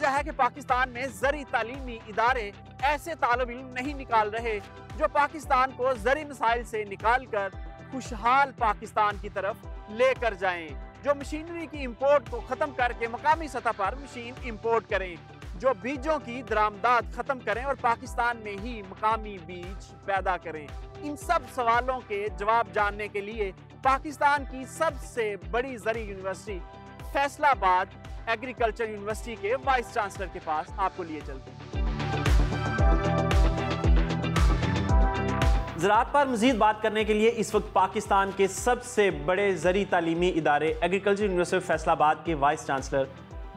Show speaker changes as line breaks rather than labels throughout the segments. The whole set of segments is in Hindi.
वजह है कि पाकिस्तान में ज़री तालीमी इदारे ऐसे तालिब इल्म नहीं निकाल रहे जो पाकिस्तान को ज़री मसाइल से निकाल कर खुशहाल पाकिस्तान की तरफ लेकर जाएं, जो मशीनरी की इंपोर्ट को ख़त्म करके मकामी सतह पर मशीन इंपोर्ट करें, जो बीजों की दरामदात ख़त्म करें और पाकिस्तान में ही मकामी बीज पैदा करें। इन सब सवालों के जवाब जानने के लिए पाकिस्तान की सबसे बड़ी ज़री यूनिवर्सिटी फैसलाबाद एग्रीकल्चर यूनिवर्सिटी के वाइस चांसलर के पास आपको लिए चलते हैं। ज़राअत पर मज़ीद बात करने के लिए इस वक्त पाकिस्तान के सबसे बड़े ज़री तालीमी इदारे एग्रीकल्चर यूनिवर्सिटी फैसलाबाद के वाइस चांसलर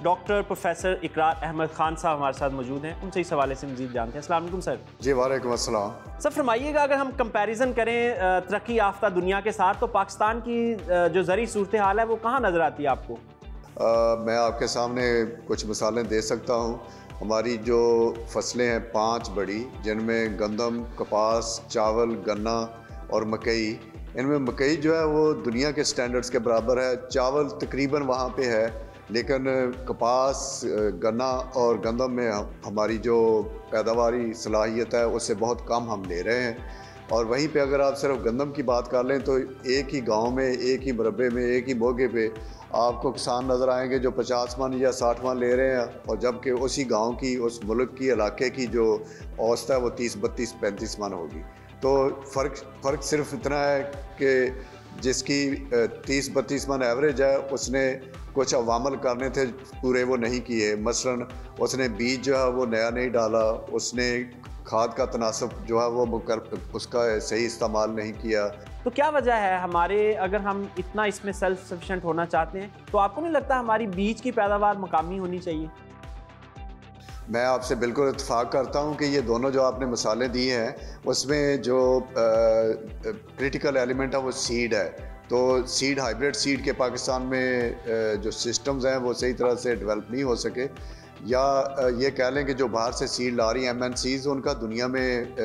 डॉक्टर प्रोफेसर इकरार अहमद खान साहब हमारे साथ मौजूद हैं। उनसे इस हवाले से मज़ीद जानते हैं। अस्सलाम वालेकुम सर।
जी वालेकुम अस्सलाम।
सर फरमाइएगा, अगर हम कंपैरिजन करें तरक्की याफ्ता दुनिया के साथ, तो पाकिस्तान की जो ज़री सूरत हाल है वो कहाँ नज़र आती है आपको?
मैं आपके सामने कुछ मिसालें दे सकता हूँ। हमारी जो फसलें हैं 5 बड़ी, जिनमें गंदम, कपास, चावल, गन्ना और मकई। इनमें मकई जो है वो दुनिया के स्टैंडर्ड्स के बराबर है। चावल तकरीबन वहाँ पे है, लेकिन कपास, गन्ना और गंदम में हमारी जो पैदावारी सलाहियत है उससे बहुत कम हम ले रहे हैं। और वहीं पे अगर आप सिर्फ गंदम की बात कर लें तो एक ही गांव में, एक ही मरबे में, एक ही बोगे पे आपको किसान नज़र आएंगे जो 50 मन या 60 मन ले रहे हैं, और जबकि उसी गांव की, उस मुल्क की, इलाके की जो औसत है वो 30, 32, 35 मन होगी। तो फ़र्क सिर्फ इतना है कि जिसकी 30-32 मन एवरेज है उसने कुछ अवामल करने थे, पूरे वो नहीं किए। मसलन उसने बीज जो है वो नया नहीं डाला, उसने खाद का तनासब जो है वो उसका सही इस्तेमाल नहीं किया।
तो क्या वजह है हमारे, अगर हम इतना इसमें सेल्फ सफिशिएंट होना चाहते हैं, तो आपको नहीं लगता हमारी बीज की पैदावार मकामी होनी चाहिए?
मैं आपसे बिल्कुल इत्तेफाक करता हूँ कि ये दोनों जो आपने मिसालें दी हैं उसमें जो क्रिटिकल एलिमेंट है वो सीड है। तो सीड, हाइब्रिड सीड के पाकिस्तान में जो सिस्टम्स हैं वो सही तरह से डेवलप नहीं हो सके, या ये कह लें कि जो बाहर से सीड ला रही हैं MNCs, उनका दुनिया में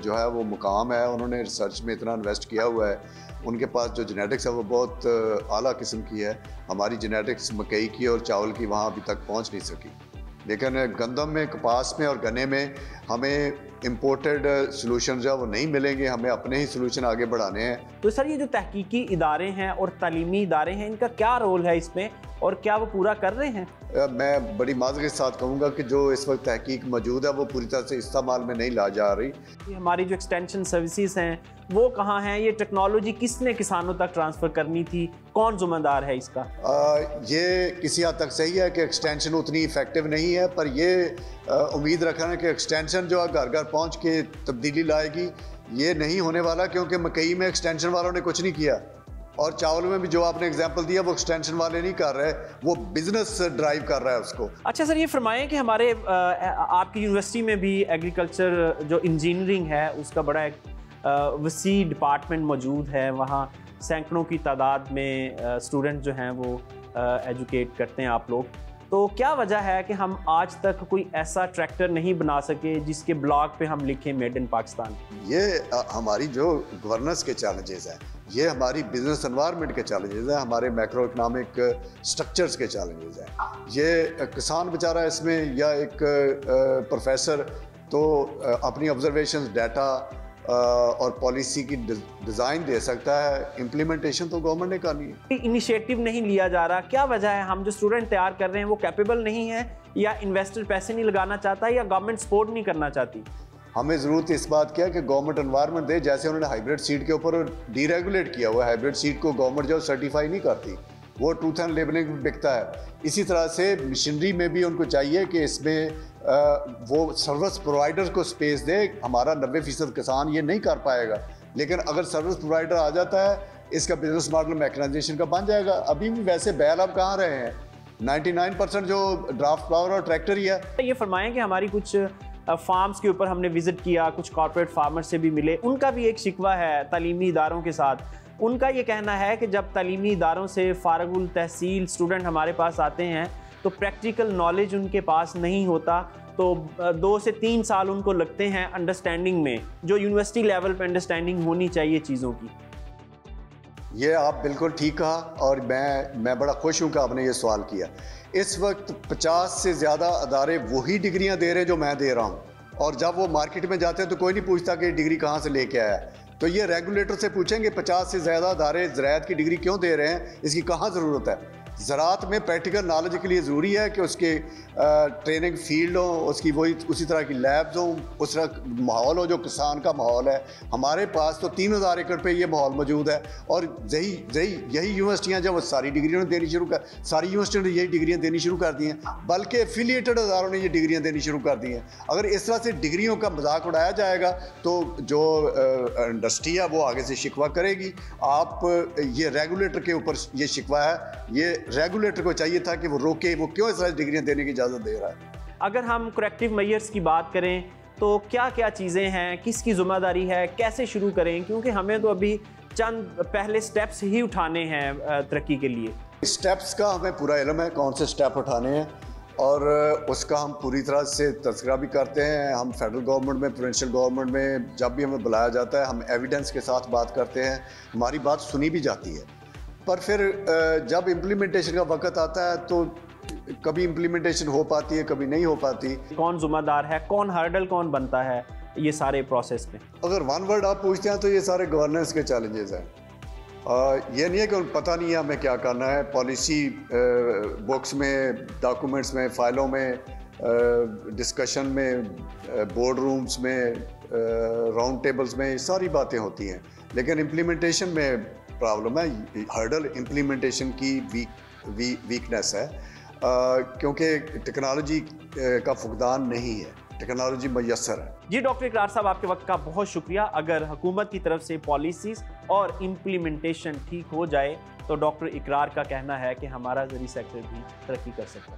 जो है वो मुकाम है। उन्होंने रिसर्च में इतना इन्वेस्ट किया हुआ है, उनके पास जो जेनेटिक्स है वो बहुत आला किस्म की है। हमारी जेनेटिक्स मकई की और चावल की वहाँ अभी तक पहुँच नहीं सकी। लेकिन गंदम में, कपास में और गन्ने में हमें इम्पोर्टेड सॉल्यूशन जो है वो नहीं मिलेंगे, हमें अपने ही सॉल्यूशन आगे बढ़ाने हैं।
तो सर ये जो तहकीकी इदारे हैं और तालीमी इदारे हैं, इनका क्या रोल है इसमें और क्या वो पूरा कर रहे हैं?
मैं बड़ी माज़ के साथ कहूँगा कि जो इस वक्त तहकीक मौजूद है वो पूरी तरह से इस्तेमाल में नहीं ला जा रही।
हमारी जो एक्सटेंशन सर्विसेज हैं वो कहाँ हैं? ये टेक्नोलॉजी किसने किसानों तक ट्रांसफ़र करनी थी? कौन जिम्मेदार है इसका?
ये किसी हद तक सही है कि एक्सटेंशन उतनी इफ़ेक्टिव नहीं है, पर ये उम्मीद रखना है कि एक्सटेंशन जो है घर घर पहुँच के तब्दीली लाएगी, ये नहीं होने वाला, क्योंकि मकई में एक्सटेंशन वालों ने कुछ नहीं किया, और चावल में भी जो आपने एग्जांपल दिया वो एक्सटेंशन वाले नहीं कर रहे, वो बिजनेस ड्राइव कर रहा है उसको।
अच्छा सर, ये फरमाएं कि हमारे आपकी यूनिवर्सिटी में भी एग्रीकल्चर जो इंजीनियरिंग है उसका बड़ा एक वसी डिपार्टमेंट मौजूद है। वहाँ सैकड़ों की तादाद में स्टूडेंट जो हैं वो एजुकेट करते हैं आप लोग। तो क्या वजह है कि हम आज तक कोई ऐसा ट्रैक्टर नहीं बना सके जिसके ब्लॉग पे हम लिखें मेड इन पाकिस्तान?
ये हमारी जो गवर्नेंस के चैलेंजेस हैं, ये हमारी बिजनेस एनवायरनमेंट के चैलेंजेस हैं, हमारे मैक्रो इकोनॉमिक स्ट्रक्चर्स के चैलेंजेस हैं। ये किसान बेचारा इसमें, या एक प्रोफेसर तो अपनी ऑब्जर्वेशंस, डाटा और पॉलिसी की डिज़ाइन दे सकता है, इम्प्लीमेंटेशन तो गवर्नमेंट ने करनी है।
इनिशिएटिव नहीं लिया जा रहा, क्या वजह है? हम जो स्टूडेंट तैयार कर रहे हैं वो कैपेबल नहीं है, या इन्वेस्टर पैसे नहीं लगाना चाहता, या गवर्नमेंट सपोर्ट नहीं करना चाहती?
हमें ज़रूरत इस बात की है कि गवर्नमेंट एनवायरनमेंट दे। जैसे उन्होंने हाइब्रिड सीड के ऊपर डीरेगुलेट किया हुआ है, हाइब्रिड सीड को गवर्नमेंट जो सर्टिफाई नहीं करती, वो ट्रूथ एंड लेबलिंग में बिकता है। इसी तरह से मशीनरी में भी उनको चाहिए कि इसमें वो सर्विस प्रोवाइडर को स्पेस दे। हमारा 90% किसान ये नहीं कर पाएगा, लेकिन अगर सर्विस प्रोवाइडर आ जाता है, इसका बिजनेस मॉडल मैकेनाइजेशन का बन जाएगा। अभी भी वैसे बैल अब कहाँ रहे हैं, 99% जो ड्राफ्ट पावर और ट्रैक्टर ही है।
ये फरमाएं कि हमारी कुछ फार्म्स के ऊपर हमने विजिट किया, कुछ कॉर्पोरेट फार्मर से भी मिले, उनका भी एक शिकवा है तालीमी इदारों के साथ। उनका ये कहना है कि जब तालीमी इदारों से फारगुल तहसील स्टूडेंट हमारे पास आते हैं तो प्रैक्टिकल नॉलेज उनके पास नहीं होता, तो 2 से 3 साल उनको लगते हैं अंडरस्टैंडिंग में, जो यूनिवर्सिटी लेवल पे अंडरस्टैंडिंग होनी चाहिए चीज़ों की।
ये आप बिल्कुल ठीक कहा, और मैं बड़ा खुश हूँ कि आपने ये सवाल किया। इस वक्त 50 से ज़्यादा अदारे वही डिग्रियां दे रहे हैं जो मैं दे रहा हूँ, और जब वो मार्केट में जाते हैं तो कोई नहीं पूछता कि डिग्री कहाँ से लेके आया। तो ये रेगुलेटर से पूछेंगे 50 से ज़्यादा अदारे ज़राअत की डिग्री क्यों दे रहे हैं, इसकी कहाँ ज़रूरत है। ज़राअत में प्रैक्टिकल नॉलेज के लिए ज़रूरी है कि उसके ट्रेनिंग फील्ड हो, उसकी वही उसी तरह की लैब्स हों, उस तरह माहौल हो जो किसान का माहौल है। हमारे पास तो 3000 एकड़ पे ये माहौल मौजूद है, और यही यूनिवर्सिटियाँ जब वो सारी डिग्रियाँ देनी सारी यूनिवर्सिटियों ने यही डिग्रियाँ देनी शुरू कर दी हैं, बल्कि एफिलिएटेड अदारों ने ये डिग्रियाँ देनी शुरू कर दी हैं। अगर इस तरह से डिग्रियों का मजाक उड़ाया जाएगा तो जो इंडस्ट्री है वो आगे से शिकवा करेगी। आप ये रेगुलेटर के ऊपर ये शिकवा है, ये रेगुलेटर को चाहिए था कि वो रोके, वो क्यों इस तरह डिग्रियां देने की इजाज़त दे रहा है।
अगर हम करेक्टिव मेजर्स की बात करें तो क्या क्या चीज़ें हैं, किसकी ज़िम्मेदारी है, कैसे शुरू करें, क्योंकि हमें तो अभी चंद पहले स्टेप्स ही उठाने हैं तरक्की के लिए।
स्टेप्स का हमें पूरा इल्म है, कौन से स्टेप उठाने हैं, और उसका हम पूरी तरह से तज़किरा भी करते हैं। हम फेडरल गवर्नमेंट में, प्रोविंशियल गवर्नमेंट में जब भी हमें बुलाया जाता है, हम एविडेंस के साथ बात करते हैं, हमारी बात सुनी भी जाती है। पर फिर जब इम्प्लीमेंटेशन का वक्त आता है तो कभी इम्प्लीमेंटेशन हो पाती है, कभी नहीं हो पाती।
कौन जिम्मेदार है, कौन हर्डल कौन बनता है ये सारे प्रोसेस में?
अगर वन वर्ड आप पूछते हैं तो ये सारे गवर्नेंस के चैलेंजेस हैं। ये नहीं है कि पता नहीं है हमें क्या करना है। पॉलिसी बुक्स में, डॉक्यूमेंट्स में, फाइलों में, डिस्कशन में, बोर्ड रूम्स में, राउंड टेबल्स में, ये सारी बातें होती हैं, लेकिन इम्प्लीमेंटेशन में प्रॉब्लम है। हर्डल इम्प्लीमेंटेशन की वीकनेस है, क्योंकि टेक्नोलॉजी का फुकदान नहीं है, टेक्नोलॉजी मैसर है।
जी डॉक्टर इकरार साहब, आपके वक्त का बहुत शुक्रिया। अगर हुकूमत की तरफ से पॉलिसीज़ और इम्प्लीमेंटेशन ठीक हो जाए तो डॉक्टर इकरार का कहना है कि हमारा ज़री सेक्टर भी तरक्की कर सकता है।